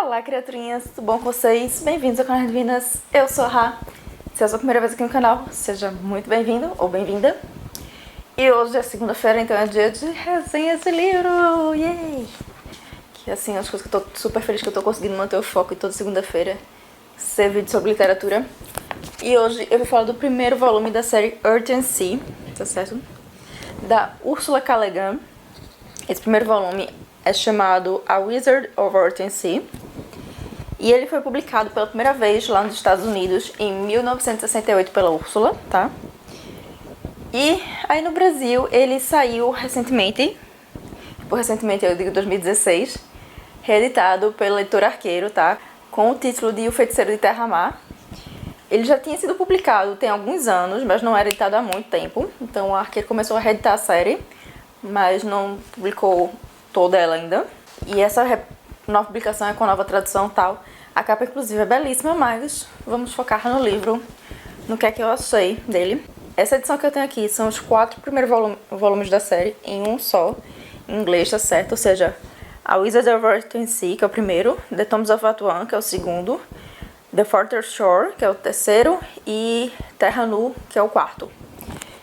Olá, criaturinhas, tudo bom com vocês? Bem-vindos ao canal Divinas, eu sou a Ra. Se é a sua primeira vez aqui no canal, seja muito bem-vindo ou bem-vinda. E hoje é segunda-feira, então é dia de resenhas de livro, yay! Que assim, as coisas que eu tô super feliz que eu tô conseguindo manter o foco em toda segunda-feira, ser vídeo sobre literatura. E hoje eu vou falar do primeiro volume da série Earth and Sea, tá certo? Da Ursula K. Le Guin. Esse primeiro volume é chamado A Wizard of Earth and Sea. E ele foi publicado pela primeira vez lá nos Estados Unidos em 1968 pela Ursula, tá? E aí no Brasil ele saiu recentemente, por recentemente eu digo 2016, reeditado pela editora Arqueiro, tá? Com o título de O Feiticeiro de Terra-Mar. Ele já tinha sido publicado tem alguns anos, mas não era editado há muito tempo. Então a Arqueiro começou a reeditar a série, mas não publicou toda ela ainda. E essa nova publicação é com a nova tradução e tal. A capa, inclusive, é belíssima, mas vamos focar no livro, no que é que eu achei dele. Essa edição que eu tenho aqui são os 4 primeiros volumes da série em um só, em inglês, tá certo? Ou seja, A Wizard of Earth and Sea, que é o primeiro, The Tombs of Atuan, que é o segundo, The Farther Shore, que é o terceiro, e Terra Nu, que é o quarto.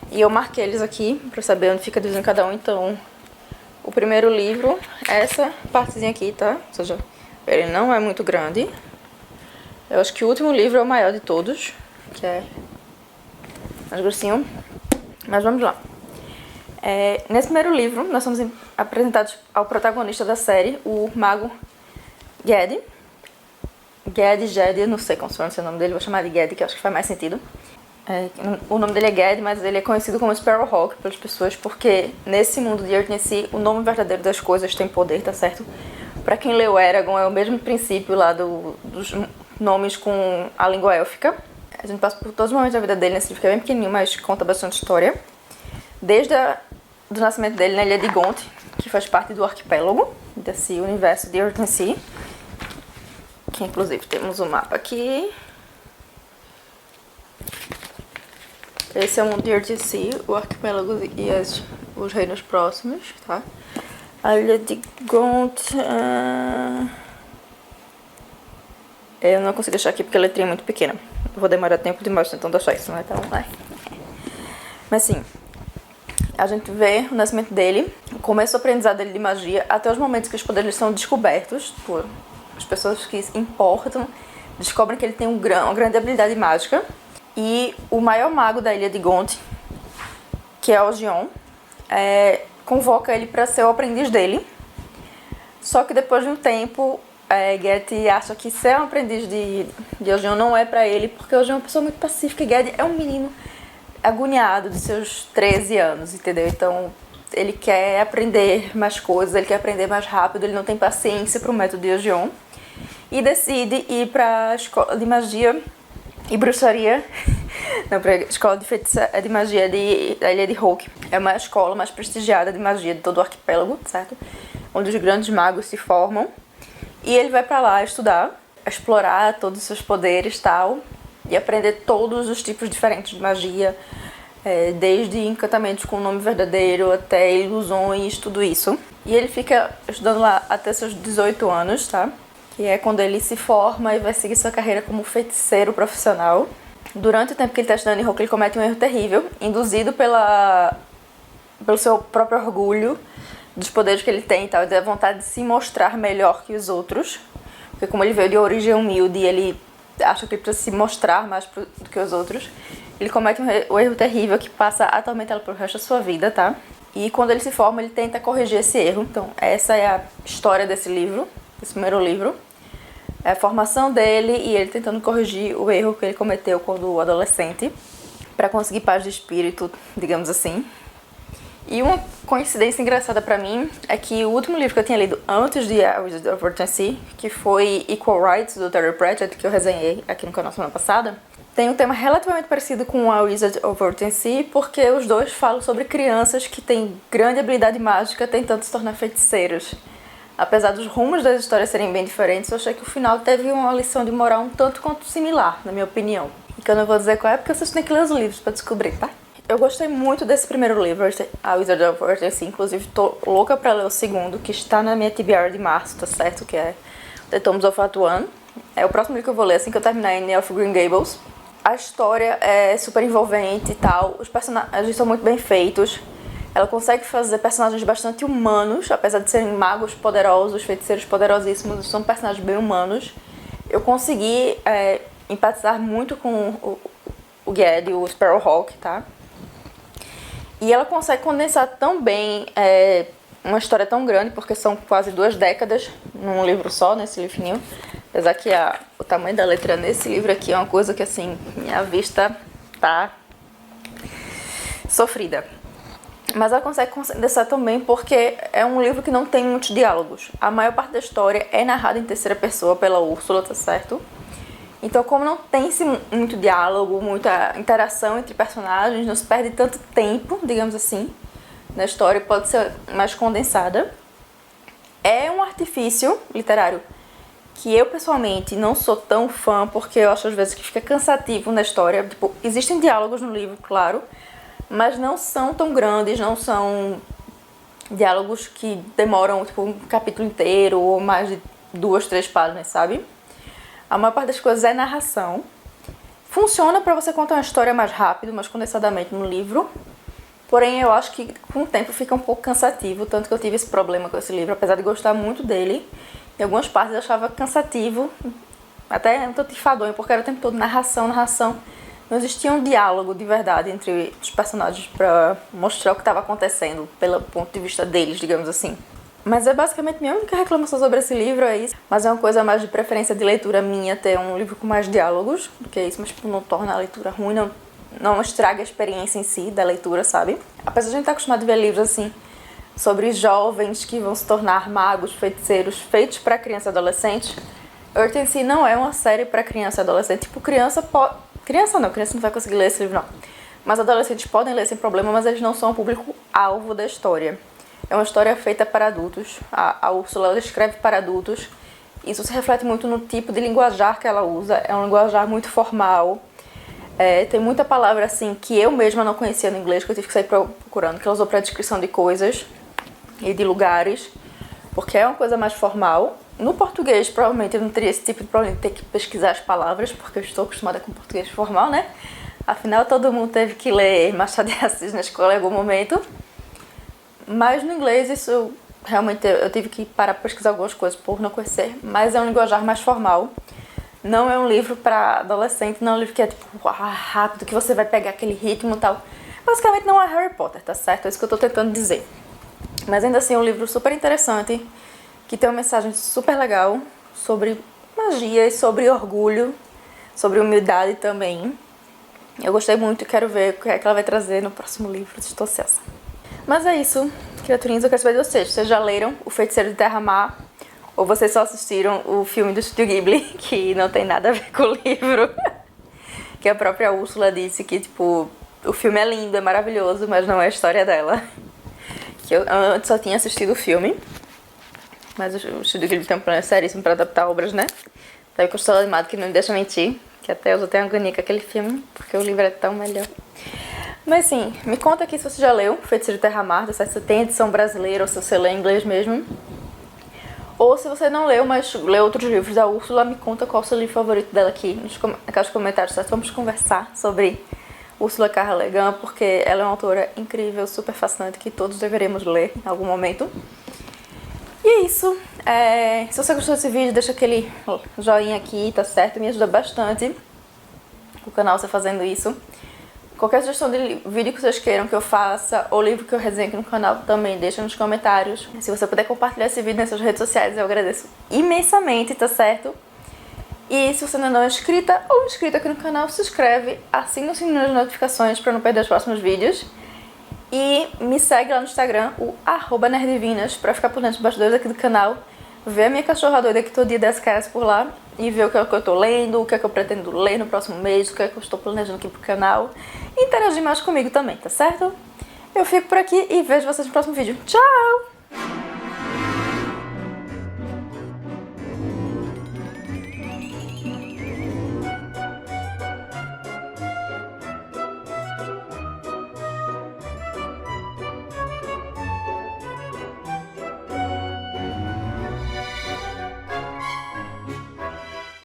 E eu marquei eles aqui pra saber onde fica dividindo cada um, então o primeiro livro é essa partezinha aqui, tá? Ou seja, ele não é muito grande. Eu acho que o último livro é o maior de todos, que é mais grossinho. Mas vamos lá. Nesse primeiro livro, nós somos apresentados ao protagonista da série, o mago Ged. Ged, eu não sei como se pronuncia o nome dele, vou chamar de Ged, que eu acho que faz mais sentido. O nome dele é Ged, mas ele é conhecido como Sparrowhawk pelas pessoas, porque nesse mundo de Earth and Sea, o nome verdadeiro das coisas tem poder, tá certo? Pra quem leu Eragon, é o mesmo princípio lá dos nomes com a língua élfica. A gente passa por todos os momentos da vida dele nesse livro, que é bem pequenininho, mas conta bastante história. Desde do nascimento dele na ilha de Gont, que faz parte do arquipélago desse universo de Earth and Sea. Que inclusive temos um mapa aqui. Esse é o mundo de Earth and Sea, o arquipélago e os reinos próximos, tá? A ilha de Gont... Eu não consigo achar aqui porque a letrinha é muito pequena. Eu vou demorar tempo demais tentando achar isso, não é tão... Mas sim, a gente vê o nascimento dele, o começo do aprendizado dele de magia, até os momentos que os poderes são descobertos por as pessoas que importam, descobrem que ele tem uma grande habilidade mágica. E o maior mago da ilha de Gont, que é o Gion, convoca ele para ser o aprendiz dele. Só que depois de um tempo, Ged acha que ser um aprendiz de Gion não é para ele, porque o Gion é uma pessoa muito pacífica e Ged é um menino agoniado de seus 13 anos, entendeu? Então ele quer aprender mais coisas, ele quer aprender mais rápido, ele não tem paciência para o método de Gion. E decide ir para a escola de magia e bruxaria, não, para a escola de magia da ilha de Hulk. É uma escola mais prestigiada de magia de todo o arquipélago, certo? Onde os grandes magos se formam. E ele vai para lá estudar, explorar todos os seus poderes e tal, e aprender todos os tipos diferentes de magia, desde encantamentos com o nome verdadeiro até ilusões, tudo isso. E ele fica estudando lá até seus 18 anos, tá? Que é quando ele se forma e vai seguir sua carreira como feiticeiro profissional. Durante o tempo que ele está estudando em Hulk, ele comete um erro terrível, induzido pelo seu próprio orgulho, dos poderes que ele tem e tal, e da vontade de se mostrar melhor que os outros. Porque como ele veio de origem humilde e ele acha que ele precisa se mostrar mais do que os outros, ele comete um erro terrível que passa a atormentá-lo pro resto da sua vida, tá? E quando ele se forma, ele tenta corrigir esse erro. Então, essa é a história desse livro, desse primeiro livro. É a formação dele e ele tentando corrigir o erro que ele cometeu quando adolescente, para conseguir paz de espírito, digamos assim. E uma coincidência engraçada pra mim é que o último livro que eu tinha lido antes de A Wizard of Earth and Sea, que foi Equal Rights, do Terry Pratchett, que eu resenhei aqui no canal semana passada, tem um tema relativamente parecido com A Wizard of Earth and Sea, porque os dois falam sobre crianças que têm grande habilidade mágica tentando se tornar feiticeiros. Apesar dos rumos das histórias serem bem diferentes, eu achei que o final teve uma lição de moral um tanto quanto similar, na minha opinião. E que eu não vou dizer qual é, porque vocês têm que ler os livros pra descobrir, tá? Eu gostei muito desse primeiro livro, A Wizard of Earth and Sea, inclusive tô louca pra ler o segundo, que está na minha TBR de março, tá certo? Que é The Tombs of Atuan. É o próximo livro que eu vou ler assim que eu terminar Anne of Green Gables. A história é super envolvente e tal, os personagens são muito bem feitos. Ela consegue fazer personagens bastante humanos, apesar de serem magos poderosos, feiticeiros poderosíssimos, são personagens bem humanos. Eu consegui empatizar muito com o Ged, o Sparrowhawk, tá? E ela consegue condensar tão bem uma história tão grande, porque são quase 2 décadas num livro só, nesse livrinho. Apesar que o tamanho da letra nesse livro aqui é uma coisa que, assim, minha vista tá sofrida. Mas ela consegue condensar também porque é um livro que não tem muitos diálogos. A maior parte da história é narrada em terceira pessoa pela Úrsula, tá certo? Então, como não tem muito diálogo, muita interação entre personagens, não se perde tanto tempo, digamos assim, na história, pode ser mais condensada. É um artifício literário que eu, pessoalmente, não sou tão fã, porque eu acho às vezes que fica cansativo na história. Tipo, existem diálogos no livro, claro, mas não são tão grandes, não são diálogos que demoram tipo, um capítulo inteiro ou mais de 2, 3 páginas, sabe? A maior parte das coisas é narração. Funciona para você contar uma história mais rápido, mais condensadamente no livro. Porém, eu acho que com o tempo fica um pouco cansativo, tanto que eu tive esse problema com esse livro, apesar de gostar muito dele. Em algumas partes eu achava cansativo, até um tanto enfadonho, porque era o tempo todo narração. Não existia um diálogo de verdade entre os personagens para mostrar o que estava acontecendo, pelo ponto de vista deles, digamos assim. Mas é basicamente minha única reclamação sobre esse livro, é isso. Mas é uma coisa mais de preferência de leitura minha ter um livro com mais diálogos, porque isso mas, tipo, não torna a leitura ruim, não estraga a experiência em si da leitura, sabe? Apesar de a gente estar acostumado a ver livros assim, sobre jovens que vão se tornar magos, feiticeiros, feitos para criança e adolescente, Earth in Sea não é uma série para criança e adolescente. Tipo, criança não vai conseguir ler esse livro, não. Mas adolescentes podem ler sem problema, mas eles não são o público-alvo da história. É uma história feita para adultos. A Úrsula ela escreve para adultos. Isso se reflete muito no tipo de linguajar que ela usa. É um linguajar muito formal. Tem muita palavra assim que eu mesma não conhecia no inglês, que eu tive que sair procurando, que ela usou para descrição de coisas e de lugares, porque é uma coisa mais formal. No português, provavelmente, eu não teria esse tipo de problema de ter que pesquisar as palavras, porque eu estou acostumada com português formal, né? Afinal, todo mundo teve que ler Machado de Assis na escola em algum momento. Mas no inglês, isso realmente eu tive que parar para pesquisar algumas coisas por não conhecer. Mas é um linguajar mais formal. Não é um livro para adolescente, não é um livro que é tipo rápido, que você vai pegar aquele ritmo e tal. Basicamente não é Harry Potter, tá certo? É isso que eu tô tentando dizer. Mas ainda assim é um livro super interessante, que tem uma mensagem super legal sobre magia e sobre orgulho, sobre humildade também. Eu gostei muito e quero ver o que é que ela vai trazer no próximo livro. Estou ansiosa. Mas é isso, criaturinhas, eu quero saber de vocês. Vocês já leram O Feiticeiro de Terra-Mar? Ou vocês só assistiram o filme do Estúdio Ghibli, que não tem nada a ver com o livro? Que a própria Úrsula disse que, tipo, o filme é lindo, é maravilhoso, mas não é a história dela. Que eu antes só tinha assistido o filme. Mas o Estúdio Ghibli tem um plano seríssimo pra adaptar obras, né? Daí que eu estou animado que não me deixa mentir. Que até eu já tenho agonia com aquele filme, porque o livro é tão melhor. Mas sim, me conta aqui se você já leu Feiticeiro de Terra-Mar, se você tem edição brasileira ou se você lê em inglês mesmo. Ou se você não leu, mas leu outros livros da Úrsula, me conta qual é o seu livro favorito dela aqui nos comentários, certo? Vamos conversar sobre Ursula K. Le Guin, porque ela é uma autora incrível, super fascinante, que todos deveríamos ler em algum momento. E é isso. Se você gostou desse vídeo, deixa aquele joinha aqui, tá certo? Me ajuda bastante o canal você fazendo isso. Qualquer sugestão de vídeo que vocês queiram que eu faça, ou livro que eu resenhe aqui no canal, também deixa nos comentários. Se você puder compartilhar esse vídeo nas suas redes sociais, eu agradeço imensamente, tá certo? E se você ainda não é inscrita ou inscrito aqui no canal, se inscreve, assina o sininho das notificações para não perder os próximos vídeos. E me segue lá no Instagram, o @nerddivinas, para ficar por dentro dos bastidores aqui do canal. Ver a minha cachorra doida que todo dia das caras por lá e ver o que é que eu tô lendo, o que é que eu pretendo ler no próximo mês, o que é que eu estou planejando aqui pro canal. E interagir mais comigo também, tá certo? Eu fico por aqui e vejo vocês no próximo vídeo. Tchau!